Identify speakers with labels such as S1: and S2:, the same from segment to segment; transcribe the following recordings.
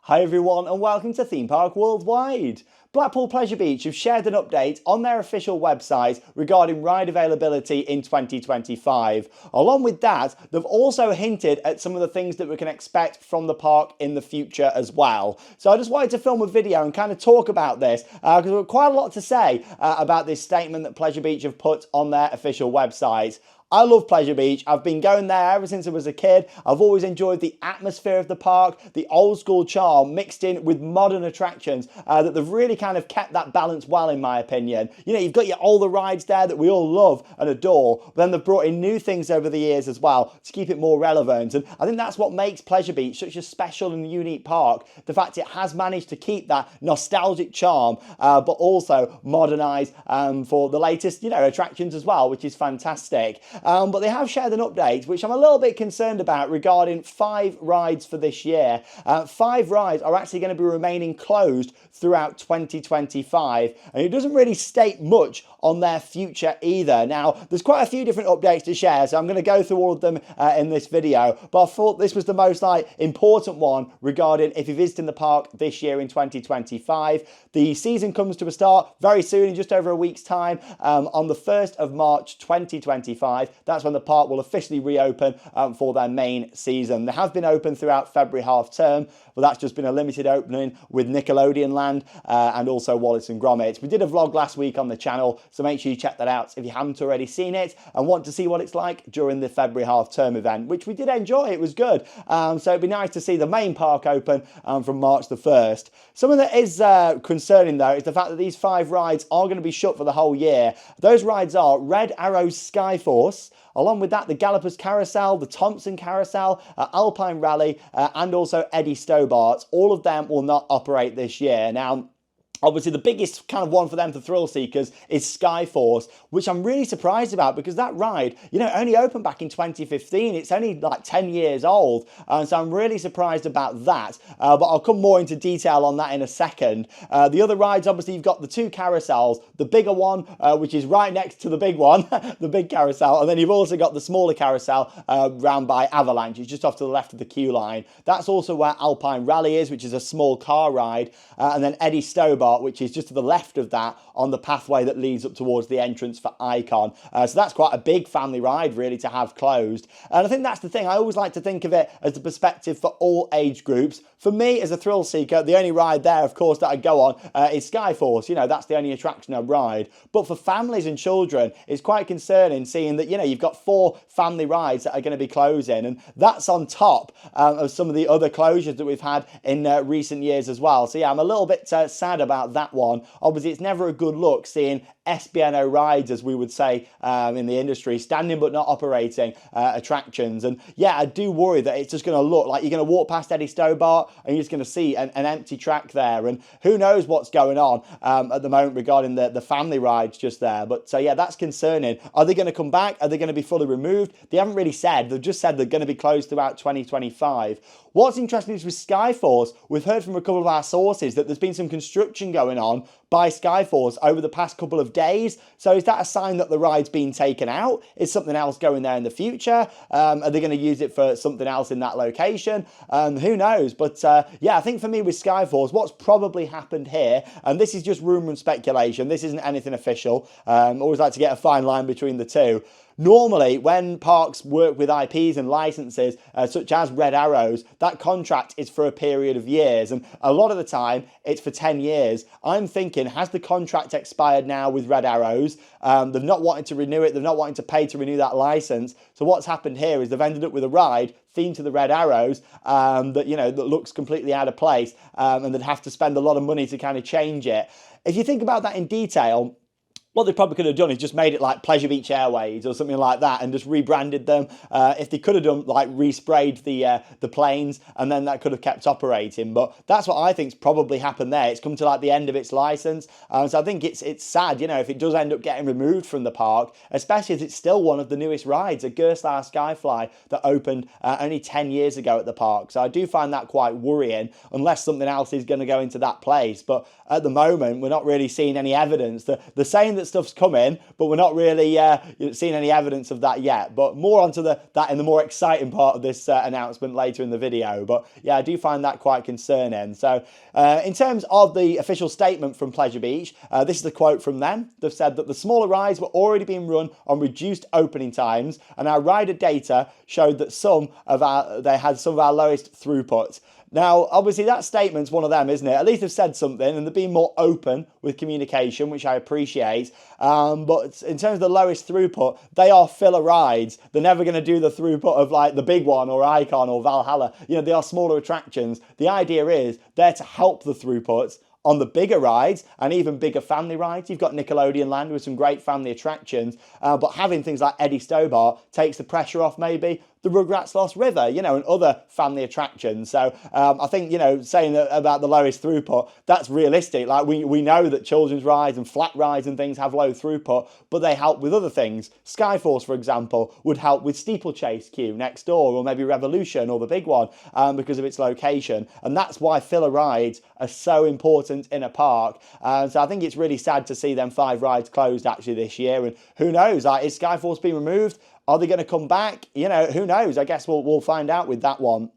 S1: Hi everyone and welcome to Theme Park Worldwide. Blackpool Pleasure Beach have shared an update on their official website regarding ride availability in 2025. Along with that, they've also hinted at some of the things that we can expect from the park in the future as well. So I just wanted to film a video and kind of talk about this because we've got quite a lot to say about this statement that Pleasure Beach have put on their official website. I love Pleasure Beach. I've been going there ever since I was a kid. I've always enjoyed the atmosphere of the park, the old school charm mixed in with modern attractions that they've really kind of kept that balance well, in my opinion. You know, you've got your older rides there that we all love and adore, but then they've brought in new things over the years as well to keep it more relevant. And I think that's what makes Pleasure Beach such a special and unique park. The fact it has managed to keep that nostalgic charm, but also modernise for the latest, attractions as well, which is fantastic. But they have shared an update, which I'm a little bit concerned about regarding 5 rides for this year. 5 rides are actually going to be remaining closed throughout 2025, and it doesn't really state much on their future either. Now, there's quite a few different updates to share, so I'm going to go through all of them in this video, but I thought this was the most important one regarding if you're visiting the park this year in 2025. The season comes to a start very soon, in just over a week's time, on the 1st of March 2025. That's when the park will officially reopen for their main season. They have been open throughout February half term, but that's just been a limited opening with Nickelodeon Land and also Wallace and Gromit. We did a vlog last week on the channel, so make sure you check that out if you haven't already seen it and want to see what it's like during the February half term event, which we did enjoy. It was good. So it'd be nice to see the main park open from March the 1st. Something that is concerning though is the fact that these 5 rides are going to be shut for the whole year. Those rides are Red Arrow's Skyforce, along with that, the Galapagos Carousel, the Thompson Carousel, Alpine Rally, and also Eddie Stobart. All of them will not operate this year. Now, obviously, the biggest kind of one for them for thrill seekers is Skyforce, which I'm really surprised about because that ride, only opened back in 2015. It's only like 10 years old. So I'm really surprised about that. But I'll come more into detail on that in a second. The other rides, obviously, you've got the 2 carousels, the bigger one, which is right next to the big one, the big carousel. And then you've also got the smaller carousel round by Avalanche. It's just off to the left of the queue line. That's also where Alpine Rally is, which is a small car ride. And then Eddie Stobart, which is just to the left of that on the pathway that leads up towards the entrance for Icon. So that's quite a big family ride really to have closed. And I think that's the thing. I always like to think of it as the perspective for all age groups. For me as a thrill seeker, the only ride there, of course, that I go on is Skyforce. That's the only attraction I ride. But for families and children, it's quite concerning seeing that, you've got 4 family rides that are going to be closing. And that's on top of some of the other closures that we've had in recent years as well. So yeah, I'm a little bit sad about that one. Obviously, it's never a good look seeing SBNO rides, as we would say in the industry, standing but not operating attractions. And yeah, I do worry that it's just going to look like you're going to walk past Eddie Stobart and you're just going to see an empty track there. And who knows what's going on at the moment regarding the family rides just there. But so yeah, that's concerning. Are they going to come back? Are they going to be fully removed? They haven't really said. They've just said they're going to be closed throughout 2025. What's interesting is with Skyforce, we've heard from a couple of our sources that there's been some construction going on by Skyforce over the past couple of days. So is that a sign that the ride's been taken out? Is something else going there in the future? Are they going to use it for something else in that location? Who knows? But yeah, I think for me with Skyforce, what's probably happened here, and this is just rumour and speculation, this isn't anything official. Always like to get a fine line between the two. Normally, when parks work with IPs and licenses, such as Red Arrows, that contract is for a period of years. And a lot of the time, it's for 10 years. I'm thinking, has the contract expired now with Red Arrows? They've not wanted to renew it. They've not wanted to pay to renew that license. So what's happened here is they've ended up with a ride themed to the Red Arrows that looks completely out of place, and they'd have to spend a lot of money to kind of change it. If you think about that in detail, what they probably could have done is just made it like Pleasure Beach Airways or something like that and just rebranded them. If they could have done, like, resprayed the planes, and then that could have kept operating. But that's what I think's probably happened there. It's come to like the end of its license. So I think it's sad, if it does end up getting removed from the park, especially as it's still one of the newest rides, a Gerstlauer Skyfly that opened only 10 years ago at the park. So I do find that quite worrying, unless something else is going to go into that place. But at the moment, we're not really seeing any evidence. They're saying that that stuff's coming, but we're not really seeing any evidence of that yet. But more onto that in the more exciting part of this announcement later in the video. But yeah, I do find that quite concerning. So in terms of the official statement from Pleasure Beach, this is a quote from them. They've said that the smaller rides were already being run on reduced opening times, and our rider data showed that they had some of our lowest throughput. Now, obviously, that statement's one of them, isn't it? At least they've said something, and they're being more open with communication, which I appreciate. But in terms of the lowest throughput, they are filler rides. They're never going to do the throughput of like the big one or Icon or Valhalla. You know, they are smaller attractions. The idea is they're to help the throughputs on the bigger rides and even bigger family rides. You've got Nickelodeon Land with some great family attractions, but having things like Eddie Stobart takes the pressure off maybe the Rugrats Lost River, you know, and other family attractions. So I think, you know, saying that about the lowest throughput, that's realistic. Like we know that children's rides and flat rides and things have low throughput, but they help with other things. Skyforce, for example, would help with Steeplechase queue next door, or maybe Revolution or the big one, because of its location. And that's why filler rides are so important in a park. So I think it's really sad to see them 5 rides closed actually this year. And who knows, like, is Skyforce being removed? Are they going to come back? You know, who knows? I guess we'll find out with that one.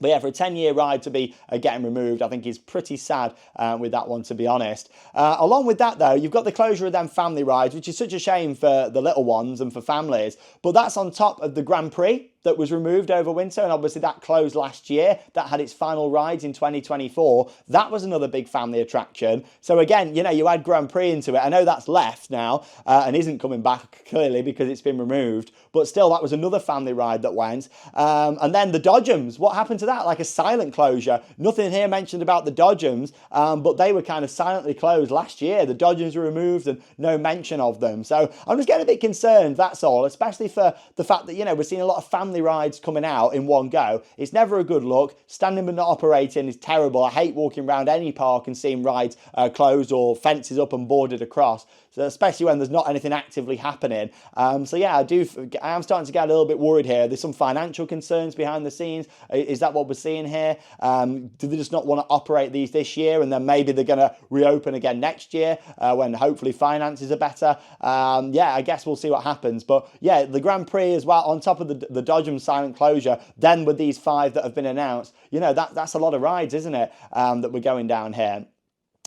S1: But yeah, for a 10-year ride to be getting removed, I think is pretty sad with that one, to be honest. Along with that, though, you've got the closure of them family rides, which is such a shame for the little ones and for families. But that's on top of the Grand Prix that was removed over winter, and obviously that closed last year. That had its final rides in 2024. That was another big family attraction. So again, you know, you add Grand Prix into it. I know that's left now and isn't coming back clearly because it's been removed, but still that was another family ride that went. And then the Dodgems, what happened to that? Like a silent closure. Nothing here mentioned about the Dodgems, but they were kind of silently closed last year. The Dodgems were removed and no mention of them. So I'm just getting a bit concerned, that's all, especially for the fact that, you know, we're seeing a lot of family rides coming out in one go. It's never a good look. Standing but not operating is terrible. I hate walking around any park and seeing rides closed or fences up and boarded across. So especially when there's not anything actively happening. So yeah, I am starting to get a little bit worried here. There's some financial concerns behind the scenes. Is that what we're seeing here? Do they just not want to operate these this year, and then maybe they're going to reopen again next year when hopefully finances are better? Yeah, I guess we'll see what happens. But yeah, the Grand Prix as well, on top of the Dodgem silent closure, then with these 5 that have been announced, you know, that's a lot of rides, isn't it, that we're going down here.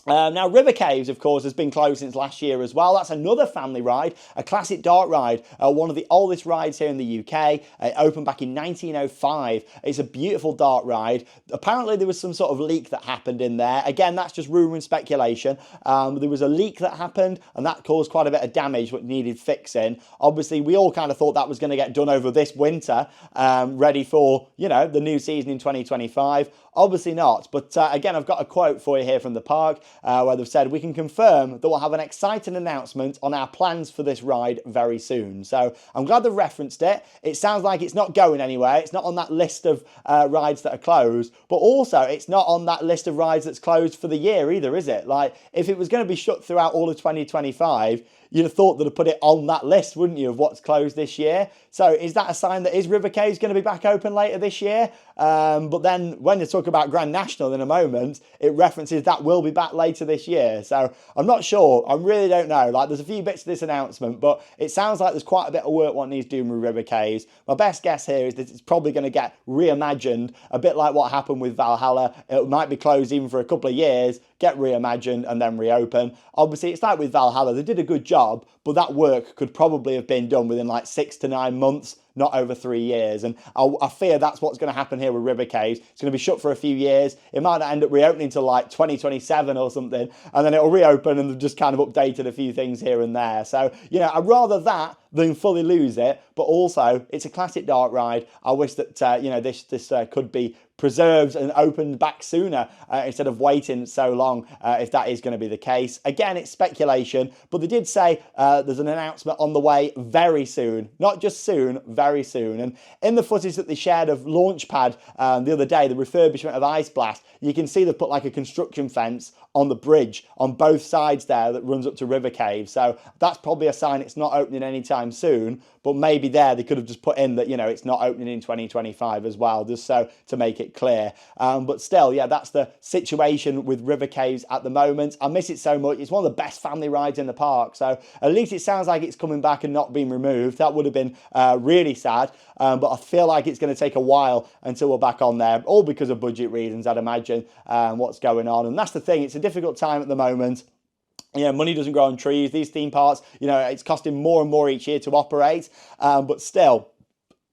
S1: Now, River Caves, of course, has been closed since last year as well. That's another family ride, a classic dark ride, one of the oldest rides here in the UK. It opened back in 1905. It's a beautiful dark ride. Apparently, there was some sort of leak that happened in there. Again, that's just rumour and speculation. There was a leak that happened, and that caused quite a bit of damage, what needed fixing. Obviously, we all kind of thought that was going to get done over this winter, ready for, you know, the new season in 2025. Obviously not. But again, I've got a quote for you here from the park where they've said, "We can confirm that we'll have an exciting announcement on our plans for this ride very soon." So I'm glad they've referenced it. It sounds like it's not going anywhere. It's not on that list of rides that are closed, but also it's not on that list of rides that's closed for the year either, is it? Like, if it was going to be shut throughout all of 2025, you'd have thought that they'd put it on that list, wouldn't you, of what's closed this year? So is that a sign that is River Caves going to be back open later this year? But then when you talk about Grand National in a moment, it references that will be back later this year. So I'm not sure. I really don't know. Like, there's a few bits of this announcement, but it sounds like there's quite a bit of work what needs doing with River Caves. My best guess here is that it's probably going to get reimagined, a bit like what happened with Valhalla. It might be closed even for a couple of years, get reimagined and then reopen. Obviously, it's like with Valhalla. They did a good job, but that work could probably have been done within like 6 to 9 months, not over 3 years. And I fear that's what's going to happen here with River Caves. It's going to be shut for a few years. It might not end up reopening till like 2027 or something, and then it'll reopen and they've just kind of updated a few things here and there. So, you know, I'd rather that than fully lose it, but also it's a classic dark ride. I wish that, you know, this could be preserved and opened back sooner instead of waiting so long if that is going to be the case. Again, it's speculation, but they did say there's an announcement on the way very soon. Not just soon, very very soon. And in the footage that they shared of Launchpad the other day, the refurbishment of Ice Blast, you can see they've put like a construction fence on the bridge on both sides there that runs up to River Cave. So that's probably a sign it's not opening anytime soon, but maybe there they could have just put in that, you know, it's not opening in 2025 as well, just so to make it clear. But still, yeah, that's the situation with River Caves at the moment. I miss it so much. It's one of the best family rides in the park. So at least it sounds like it's coming back and not being removed. That would have been really sad. But I feel like it's going to take a while until we're back on there, all because of budget reasons, I'd imagine, what's going on. And that's the thing. It's a difficult time at the moment. You know, money doesn't grow on trees. These theme parks, you know, it's costing more and more each year to operate. But still,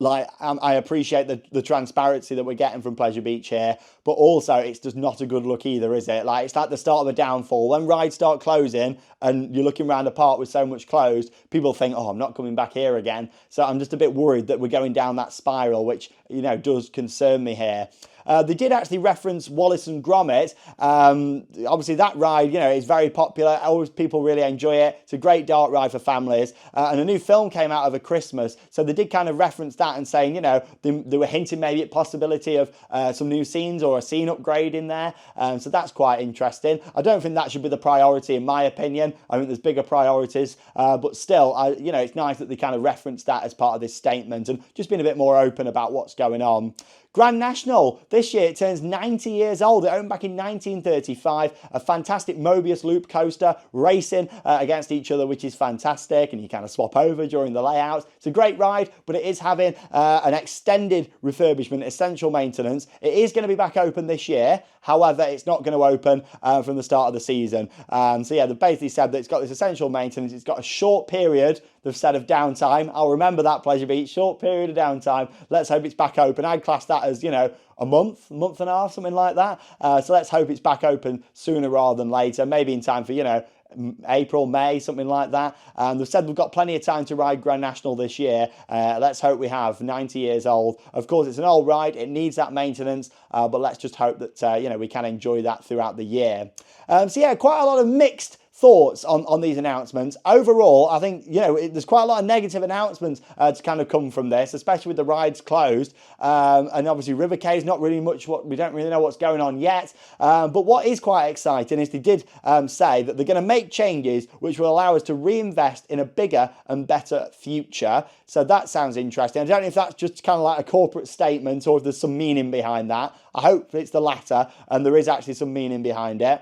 S1: like, I appreciate the transparency that we're getting from Pleasure Beach here, but also it's just not a good look either, is it? Like, it's like the start of a downfall. When rides start closing and you're looking around a park with so much closed, people think, oh, I'm not coming back here again. So I'm just a bit worried that we're going down that spiral, which, you know, does concern me here. They did actually reference Wallace and Gromit. Obviously, that ride, you know, is very popular. Always people really enjoy it. It's a great dark ride for families. And a new film came out over Christmas. So they did kind of reference that and saying, you know, they were hinting maybe at possibility of some new scenes or a scene upgrade in there. So that's quite interesting. I don't think that should be the priority, in my opinion. I think there's bigger priorities. But still, you know, it's nice that they kind of referenced that as part of this statement and just being a bit more open about what's going on. Grand National, this year it turns 90 years old. It opened back in 1935. A fantastic Mobius loop coaster, racing against each other, which is fantastic. And you kind of swap over during the layouts. It's a great ride, but it is having an extended refurbishment, essential maintenance. It is going to be back open this year. However, it's not going to open from the start of the season. So yeah, they've basically said that it's got this essential maintenance. It's got a short period, they've said, of downtime. I'll remember that, Pleasure Beach, short period of downtime. Let's hope it's back open. I'd class that as, you know, a month and a half, something like that. So let's hope it's back open sooner rather than later, maybe in time for, you know, April, May, something like that. They've said we've got plenty of time to ride Grand National this year. Let's hope we have. 90 years old. Of course, it's an old ride. It needs that maintenance, but let's just hope that, you know, we can enjoy that throughout the year. So yeah, quite a lot of mixed thoughts on these announcements. Overall, I think, you know, there's quite a lot of negative announcements to kind of come from this, especially with the rides closed. And obviously River Cave is not really much we don't really know what's going on yet. But what is quite exciting is they did say that they're going to make changes which will allow us to reinvest in a bigger and better future. So that sounds interesting. I don't know if that's just kind of like a corporate statement or if there's some meaning behind that. I hope it's the latter and there is actually some meaning behind it.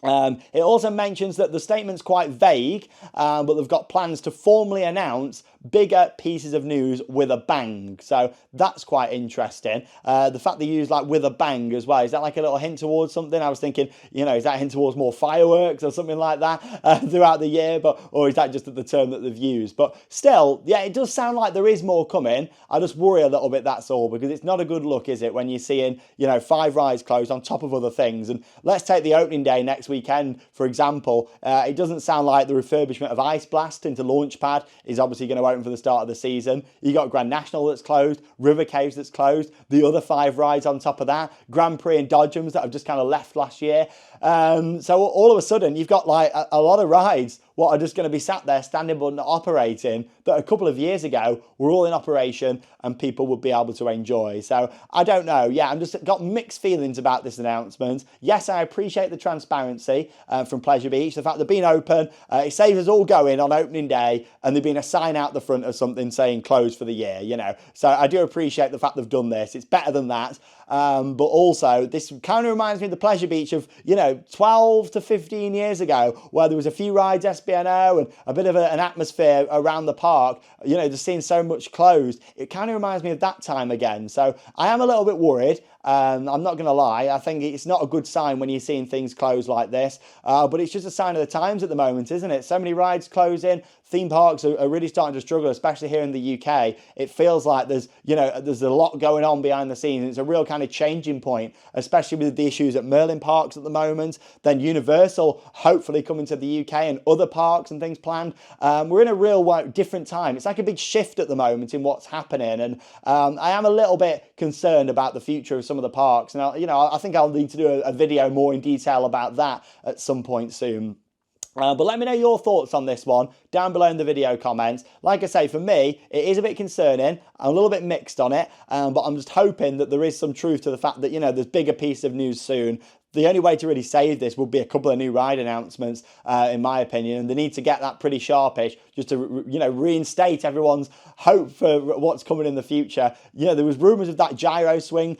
S1: It also mentions that the statement's quite vague, but they've got plans to formally announce bigger pieces of news with a bang. So that's quite interesting. The fact they use like with a bang as well, is that like a little hint towards something? I was thinking, you know, is that a hint towards more fireworks or something like that throughout the year? Or is that just the term that they've used? But still, yeah, it does sound like there is more coming. I just worry a little bit, that's all, because it's not a good look, is it, when you're seeing, you know, 5 rides closed on top of other things. And let's take the opening day next weekend, for example. It doesn't sound like the refurbishment of Ice Blast into Launchpad is obviously going to open for the start of the season. You got Grand National that's closed, River Caves that's closed, the other 5 rides on top of that, Grand Prix and Dodgems that have just kind of left last year. So all of a sudden you've got like a lot of rides what are just going to be sat there standing but not operating that a couple of years ago were all in operation and people would be able to enjoy. So I don't know. Yeah, I'm just got mixed feelings about this announcement. Yes, I appreciate the transparency from Pleasure Beach. The fact they've been open, it saves us all going on opening day and there've been a sign out the front of something saying closed for the year, you know. So I do appreciate the fact they've done this. It's better than that. But also this kind of reminds me of the Pleasure Beach of, you know, 12 to 15 years ago where there was a few rides SBNO and a bit of an atmosphere around the park, you know, just seeing so much closed. It kind of reminds me of that time again. So I am a little bit worried. I'm not going to lie. I think it's not a good sign when you're seeing things close like this. But it's just a sign of the times at the moment, isn't it? So many rides closing. Theme parks are really starting to struggle, especially here in the UK. It feels like there's a lot going on behind the scenes. It's a real kind of changing point, especially with the issues at Merlin parks at the moment. Then Universal hopefully coming to the UK and other parks and things planned. We're in a real different time. It's like a big shift at the moment in what's happening. And I am a little bit concerned about the future of some of the parks. And I think I'll need to do a video more in detail about that at some point soon. But let me know your thoughts on this one down below in the video comments. Like I say, for me, it is a bit concerning. I'm a little bit mixed on it, but I'm just hoping that there is some truth to the fact that, there's bigger piece of news soon. The only way to really save this would be a couple of new ride announcements, in my opinion, and they need to get that pretty sharpish just to, reinstate everyone's hope for what's coming in the future. There was rumours of that gyro swing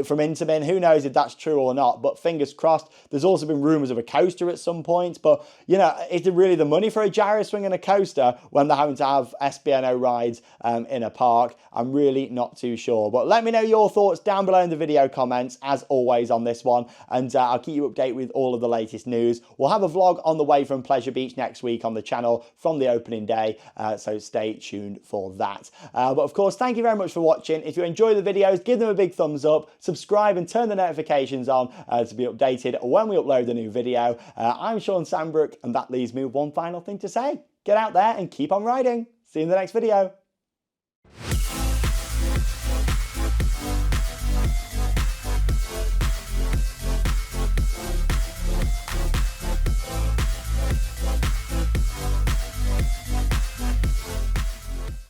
S1: from Intamin. Who knows if that's true or not, but fingers crossed. There's also been rumours of a coaster at some point, but, is it really the money for a gyro swing and a coaster when they're having to have SBNO rides in a park? I'm really not too sure, but let me know your thoughts down below in the video comments, as always, on this one, and I'll keep you updated with all of the latest news. We'll have a vlog on the way from Pleasure Beach next week on the channel from the opening day, so stay tuned for that. But of course, thank you very much for watching. If you enjoy the videos, give them a big thumbs up, subscribe and turn the notifications on to be updated when we upload a new video. I'm Sean Sandbrook, and that leaves me with one final thing to say. Get out there and keep on riding. See you in the next video.